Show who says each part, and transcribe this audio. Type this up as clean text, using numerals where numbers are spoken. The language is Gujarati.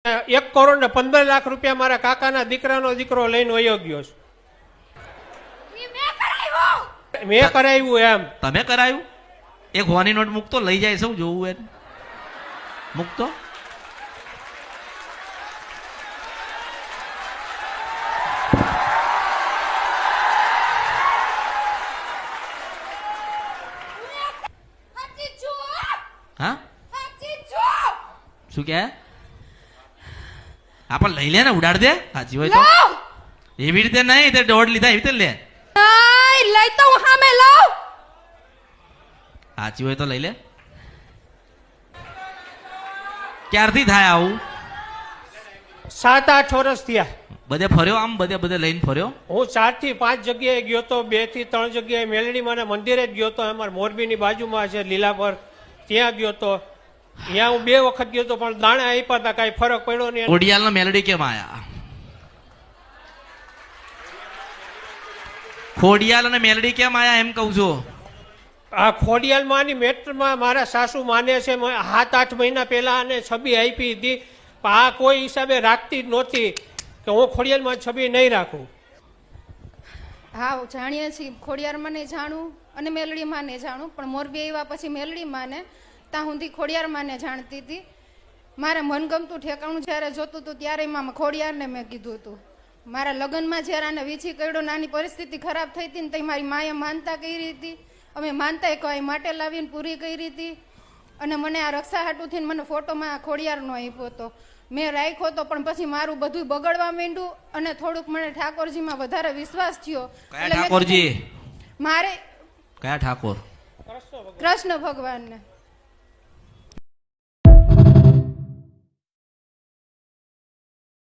Speaker 1: ₹1,15,00,000 મારા કાકાના દીકરાનો દીકરો લઈને વયો ગયો છે. મેં કરાવ્યું એમ.
Speaker 2: તમે કરાયું? એક હોની નોટ મૂકતો, લઈ જાય સૌ જોવું એને. મૂકતો. હા શું કે? આપણે લઈ લે ને, ઉડાડ દે. સાચી હોય તો એવી રીતે નહીં, તે દોડ લીધા એવી રીતે લે.
Speaker 3: લઈ તો હું સામે લઉં.
Speaker 2: સાચી હોય તો લઈ લે. ક્યારથી થાય આવું?
Speaker 1: 7-8 વર્ષ થયા.
Speaker 2: બધે ફર્યો આમ? બધે લઈને ફર્યો?
Speaker 1: હું 4 થી 5 જગ્યાએ ગયો તો, 2 થી 3 જગ્યાએ મેલડીમાં મંદિરે જ ગયો તો. અમારે મોરબીની બાજુમાં છે લીલાપર, ત્યાં ગયો તો. ત્યાં હું 2 વખત ગયો તો, પણ દાણા આપ્યા હતા, કઈ ફરક પડ્યો નહીં.
Speaker 2: ખોડિયાલનો મેલડી કેમ આયા? ખોડિયાલ અને મેલડી કેમ આયા એમ કહું છું.
Speaker 1: આ ખોડિયાલમાંની મેટરમાં મારા સાસુ માને છે. 7-8 મહિના પહેલા આને છબી આપી હતી, પણ આ કોઈ હિસાબે રાખતી જ નહોતી કે હું ખોડિયાલમાં છબી નહીં રાખું.
Speaker 3: હા જાણીએ છીએ, ખોડિયારમાં ને જાણું અને મેલડીમાં ને જાણું, પણ મોરબી આવ્યા પછી મેલડીમાં ને ત્યાં સુધી ખોડિયારમાં ને જાણતી હતી. મારે મનગમતું ઠેકાણું જ્યારે જોતું હતું ત્યારે મામા ખોડિયારને મેં કીધું હતું. મારા લગ્નમાં જ્યારે આને વીછી કર્યો, નાની પરિસ્થિતિ ખરાબ થઈ હતી ને તો મારી માએ માનતા કરી હતી. અમે માનતા એક માટે લાવીને પૂરી કરી હતી. અને મને આ રક્ષા હાટુથી મને ફોટોમાં ખોડિયારનો આપ્યો હતો, મેં રાખ્યો હતો. પણ પછી મારું બધું બગડવા માંડ્યું અને થોડુંક મને ઠાકોરજીમાં વધારે વિશ્વાસ થયો.
Speaker 2: કયા ઠાકોરજી?
Speaker 3: મારે
Speaker 2: કયા ઠાકોર?
Speaker 3: કૃષ્ણ ભગવાનને.